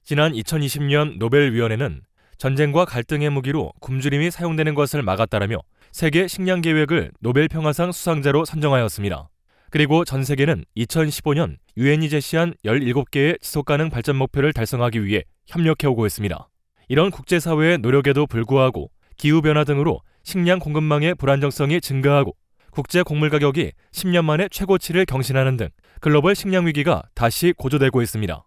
지난 2020년 노벨위원회는 전쟁과 갈등의 무기로 굶주림이 사용되는 것을 막았다라며 세계 식량 계획을 노벨 평화상 수상자로 선정하였습니다. 그리고 전 세계는 2015년 유엔이 제시한 17개의 지속가능 발전 목표를 달성하기 위해 협력해오고 있습니다. 이런 국제사회의 노력에도 불구하고 기후변화 등으로 식량 공급망의 불안정성이 증가하고 국제 곡물 가격이 10년 만에 최고치를 경신하는 등 글로벌 식량 위기가 다시 고조되고 있습니다.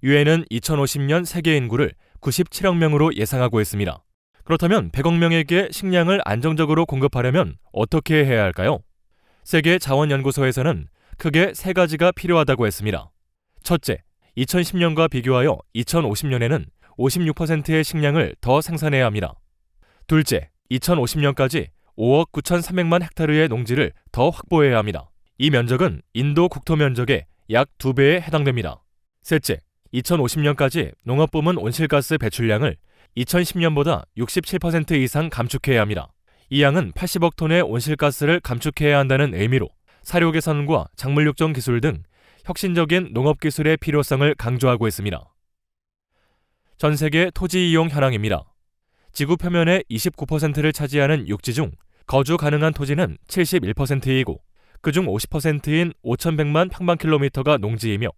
유엔은 2050년 세계 인구를 97억 명으로 예상하고 있습니다. 그렇다면 100억 명에게 식량을 안정적으로 공급하려면 어떻게 해야 할까요? 세계자원연구소에서는 크게 3가지가 필요하다고 했습니다. 첫째, 2010년과 비교하여 2050년에는 56%의 식량을 더 생산해야 합니다. 둘째, 2050년까지 5억 9,300만 헥타르의 농지를 더 확보해야 합니다. 이 면적은 인도 국토 면적의 약 2배에 해당됩니다. 셋째, 2050년까지 농업부문 온실가스 배출량을 2010년보다 67% 이상 감축해야 합니다. 이 양은 80억 톤의 온실가스를 감축해야 한다는 의미로 사료 개선과 작물 육종 기술 등 혁신적인 농업 기술의 필요성을 강조하고 있습니다. 전 세계 토지 이용 현황입니다. 지구 표면의 29%를 차지하는 육지 중 거주 가능한 토지는 71%이고 그중 50%인 5,100만 평방킬로미터가 농지이며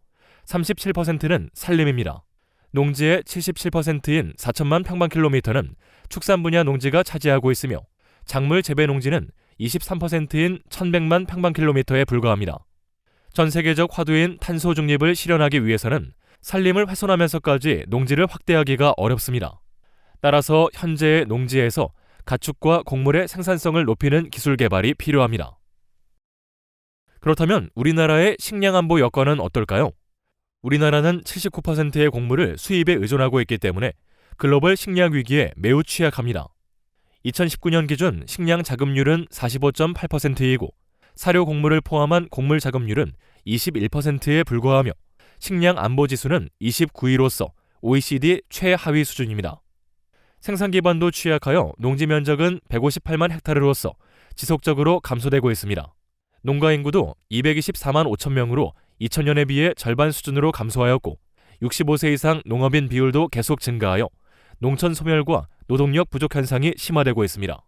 37%는 산림입니다. 농지의 77%인 4천만 평방킬로미터는 축산 분야 농지가 차지하고 있으며 작물 재배 농지는 23%인 1,100만 평방킬로미터에 불과합니다. 전 세계적 화두인 탄소 중립을 실현하기 위해서는 산림을 훼손하면서까지 농지를 확대하기가 어렵습니다. 따라서 현재의 농지에서 가축과 곡물의 생산성을 높이는 기술 개발이 필요합니다. 그렇다면 우리나라의 식량 안보 여건은 어떨까요? 우리나라는 79%의 곡물을 수입에 의존하고 있기 때문에 글로벌 식량 위기에 매우 취약합니다. 2019년 기준 식량 자급률은 45.8%이고 사료 곡물을 포함한 곡물 자급률은 21%에 불과하며 식량 안보 지수는 29위로서 OECD 최하위 수준입니다. 생산 기반도 취약하여 농지 면적은 158만 헥타르로서 지속적으로 감소되고 있습니다. 농가 인구도 224만 5천 명으로 2000년에 비해 절반 수준으로 감소하였고 65세 이상 농업인 비율도 계속 증가하여 농촌 소멸과 노동력 부족 현상이 심화되고 있습니다.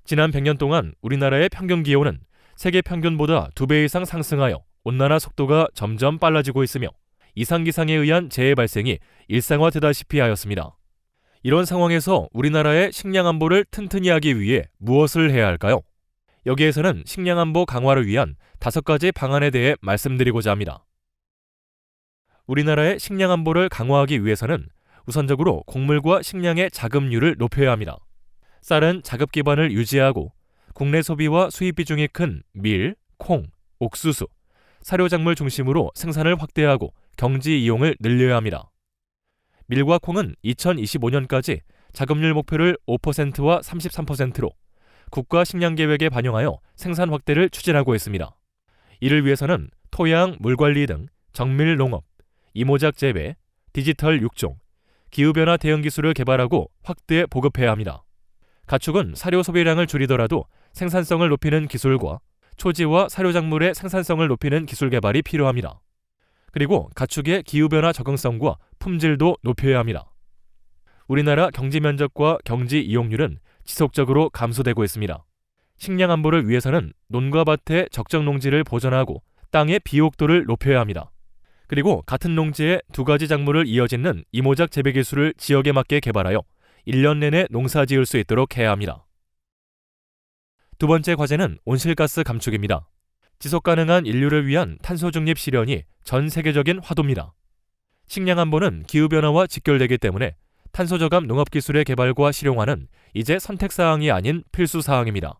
지난 100년 동안 우리나라의 평균 기온은 세계 평균보다 2배 이상 상승하여 온난화 속도가 점점 빨라지고 있으며 이상기상에 의한 재해 발생이 일상화되다시피 하였습니다. 이런 상황에서 우리나라의 식량 안보를 튼튼히 하기 위해 무엇을 해야 할까요? 여기에서는 식량 안보 강화를 위한 5가지 방안에 대해 말씀드리고자 합니다. 우리나라의 식량 안보를 강화하기 위해서는 우선적으로 곡물과 식량의 자급률을 높여야 합니다. 쌀은 자급 기반을 유지하고 국내 소비와 수입 비중이 큰 밀, 콩, 옥수수, 사료작물 중심으로 생산을 확대하고 경지 이용을 늘려야 합니다. 밀과 콩은 2025년까지 자급률 목표를 5%와 33%로 국가 식량 계획에 반영하여 생산 확대를 추진하고 있습니다. 이를 위해서는 토양, 물관리 등 정밀 농업, 이모작 재배, 디지털 육종, 기후변화 대응 기술을 개발하고 확대 보급해야 합니다. 가축은 사료 소비량을 줄이더라도 생산성을 높이는 기술과 초지와 사료작물의 생산성을 높이는 기술 개발이 필요합니다. 그리고 가축의 기후변화 적응성과 품질도 높여야 합니다. 우리나라 경지 면적과 경지 이용률은 지속적으로 감소되고 있습니다. 식량 안보를 위해서는 논과 밭의 적정 농지를 보존하고 땅의 비옥도를 높여야 합니다. 그리고 같은 농지에 2가지 작물을 이어짓는 이모작 재배 기술을 지역에 맞게 개발하여 1년 내내 농사 지을 수 있도록 해야 합니다. 두 번째 과제는 온실가스 감축입니다. 지속가능한 인류를 위한 탄소 중립 실현이 전 세계적인 화두입니다. 식량 안보는 기후변화와 직결되기 때문에 탄소 저감 농업 기술의 개발과 실용화는 이제 선택사항이 아닌 필수사항입니다.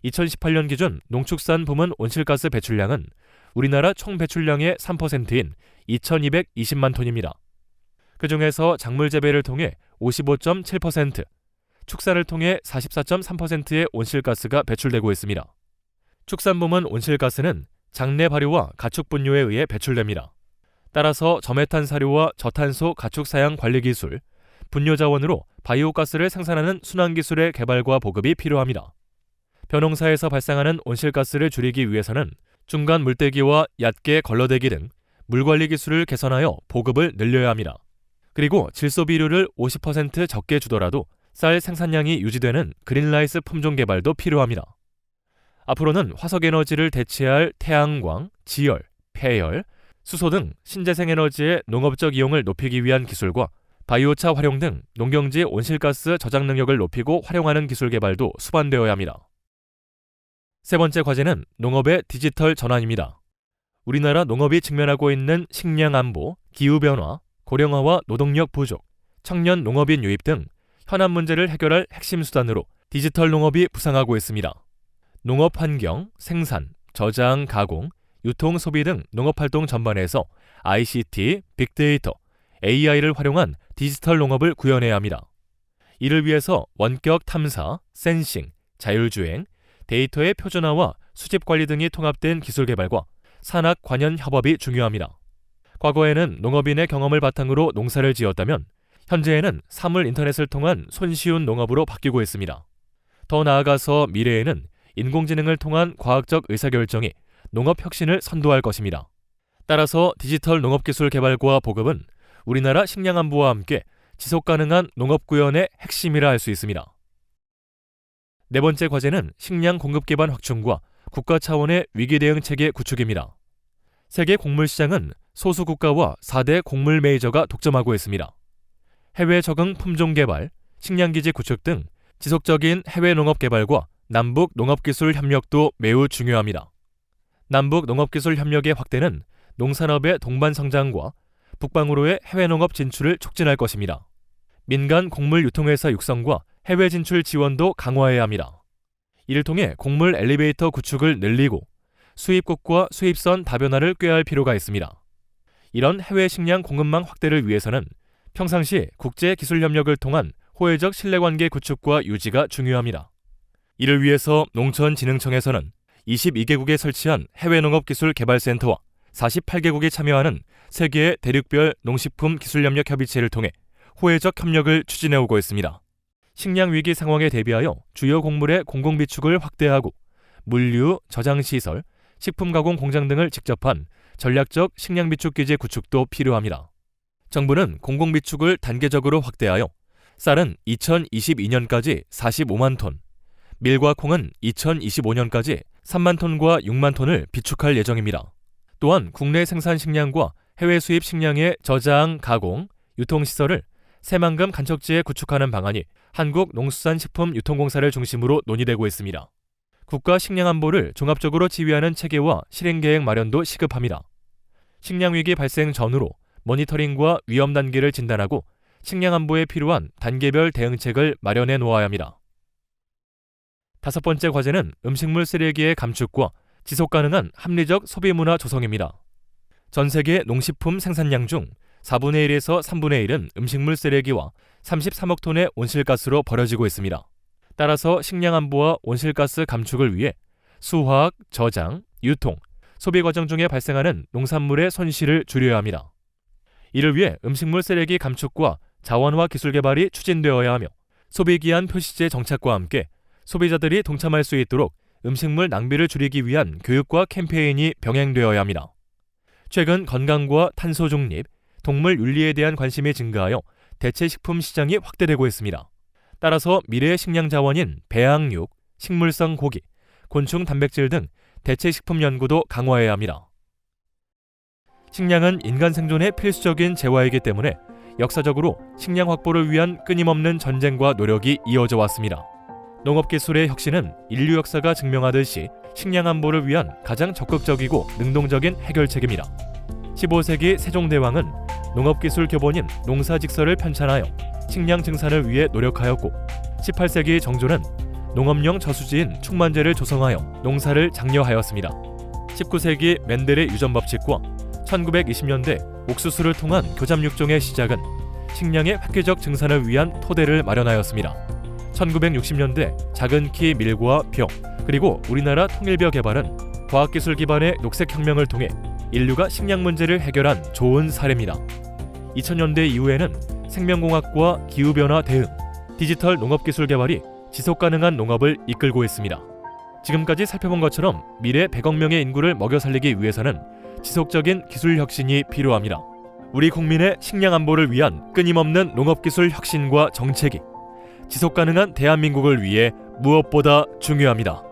2018년 기준 농축산 부문 온실가스 배출량은 우리나라 총 배출량의 3%인 2220만 톤입니다. 그 중에서 작물 재배를 통해 55.7%, 축산을 통해 44.3%의 온실가스가 배출되고 있습니다. 축산 부문 온실가스는 장내 발효와 가축 분뇨에 의해 배출됩니다. 따라서 저메탄 사료와 저탄소 가축 사양 관리 기술, 분뇨 자원으로 바이오가스를 생산하는 순환 기술의 개발과 보급이 필요합니다. 벼농사에서 발생하는 온실가스를 줄이기 위해서는 중간 물대기와 얕게 걸러대기 등 물관리 기술을 개선하여 보급을 늘려야 합니다. 그리고 질소 비료를 50% 적게 주더라도 쌀 생산량이 유지되는 그린라이스 품종 개발도 필요합니다. 앞으로는 화석에너지를 대체할 태양광, 지열, 폐열, 수소 등 신재생 에너지의 농업적 이용을 높이기 위한 기술과 바이오차 활용 등 농경지 온실가스 저장 능력을 높이고 활용하는 기술 개발도 수반되어야 합니다. 세 번째 과제는 농업의 디지털 전환입니다. 우리나라 농업이 직면하고 있는 식량 안보, 기후변화, 고령화와 노동력 부족, 청년 농업인 유입 등 현안 문제를 해결할 핵심 수단으로 디지털 농업이 부상하고 있습니다. 농업 환경, 생산, 저장, 가공, 유통, 소비 등 농업활동 전반에서 ICT, 빅데이터, AI를 활용한 디지털 농업을 구현해야 합니다. 이를 위해서 원격 탐사, 센싱, 자율주행, 데이터의 표준화와 수집 관리 등이 통합된 기술 개발과 산학 관련 협업이 중요합니다. 과거에는 농업인의 경험을 바탕으로 농사를 지었다면 현재에는 사물 인터넷을 통한 손쉬운 농업으로 바뀌고 있습니다. 더 나아가서 미래에는 인공지능을 통한 과학적 의사결정이 농업 혁신을 선도할 것입니다. 따라서 디지털 농업기술 개발과 보급은 우리나라 식량 안보와 함께 지속가능한 농업 구현의 핵심이라 할 수 있습니다. 네 번째 과제는 식량 공급 기반 확충과 국가 차원의 위기 대응 체계 구축입니다. 세계 곡물 시장은 소수 국가와 4대 곡물 메이저가 독점하고 있습니다. 해외 적응 품종 개발, 식량기지 구축 등 지속적인 해외 농업 개발과 남북 농업기술 협력도 매우 중요합니다. 남북 농업기술 협력의 확대는 농산업의 동반 성장과 북방으로의 해외 농업 진출을 촉진할 것입니다. 민간 곡물 유통회사 육성과 해외 진출 지원도 강화해야 합니다. 이를 통해 곡물 엘리베이터 구축을 늘리고 수입국과 수입선 다변화를 꾀할 필요가 있습니다. 이런 해외 식량 공급망 확대를 위해서는 평상시 국제기술협력을 통한 호혜적 신뢰관계 구축과 유지가 중요합니다. 이를 위해서 농촌진흥청에서는 22개국에 설치한 해외농업기술개발센터와 48개국이 참여하는 세계의 대륙별 농식품 기술협력 협의체를 통해 호혜적 협력을 추진해오고 있습니다. 식량 위기 상황에 대비하여 주요 곡물의 공공비축을 확대하고 물류, 저장시설, 식품가공 공장 등을 직접한 전략적 식량비축기지 구축도 필요합니다. 정부는 공공비축을 단계적으로 확대하여 쌀은 2022년까지 45만 톤, 밀과 콩은 2025년까지 3만 톤과 6만 톤을 비축할 예정입니다. 또한 국내 생산 식량과 해외 수입 식량의 저장, 가공, 유통시설을 새만금 간척지에 구축하는 방안이 한국농수산식품유통공사를 중심으로 논의되고 있습니다. 국가 식량 안보를 종합적으로 지휘하는 체계와 실행계획 마련도 시급합니다. 식량위기 발생 전후로 모니터링과 위험 단계를 진단하고 식량 안보에 필요한 단계별 대응책을 마련해 놓아야 합니다. 다섯 번째 과제는 음식물 쓰레기의 감축과 지속가능한 합리적 소비문화 조성입니다. 전 세계 농식품 생산량 중 4분의 1에서 3분의 1은 음식물 쓰레기와 33억 톤의 온실가스로 버려지고 있습니다. 따라서 식량 안보와 온실가스 감축을 위해 수화학, 저장, 유통, 소비 과정 중에 발생하는 농산물의 손실을 줄여야 합니다. 이를 위해 음식물 쓰레기 감축과 자원화 기술 개발이 추진되어야 하며 소비기한 표시제 정착과 함께 소비자들이 동참할 수 있도록 음식물 낭비를 줄이기 위한 교육과 캠페인이 병행되어야 합니다. 최근 건강과 탄소 중립, 동물 윤리에 대한 관심이 증가하여 대체 식품 시장이 확대되고 있습니다. 따라서 미래의 식량 자원인 배양육, 식물성 고기, 곤충 단백질 등 대체 식품 연구도 강화해야 합니다. 식량은 인간 생존의 필수적인 재화이기 때문에 역사적으로 식량 확보를 위한 끊임없는 전쟁과 노력이 이어져 왔습니다. 농업기술의 혁신은 인류 역사가 증명하듯이 식량 안보를 위한 가장 적극적이고 능동적인 해결책입니다. 15세기 세종대왕은 농업기술 교본인 농사직서를 편찬하여 식량 증산을 위해 노력하였고 18세기 정조는 농업용 저수지인 충만제를 조성하여 농사를 장려하였습니다. 19세기 맨델의 유전법칙과 1920년대 옥수수를 통한 교잡육종의 시작은 식량의 획기적 증산을 위한 토대를 마련하였습니다. 1960년대 작은 키 밀과 벼, 그리고 우리나라 통일벼 개발은 과학기술 기반의 녹색혁명을 통해 인류가 식량 문제를 해결한 좋은 사례입니다. 2000년대 이후에는 생명공학과 기후변화 대응, 디지털 농업기술 개발이 지속가능한 농업을 이끌고 있습니다. 지금까지 살펴본 것처럼 미래 100억 명의 인구를 먹여 살리기 위해서는 지속적인 기술 혁신이 필요합니다. 우리 국민의 식량 안보를 위한 끊임없는 농업기술 혁신과 정책이 지속가능한 대한민국을 위해 무엇보다 중요합니다.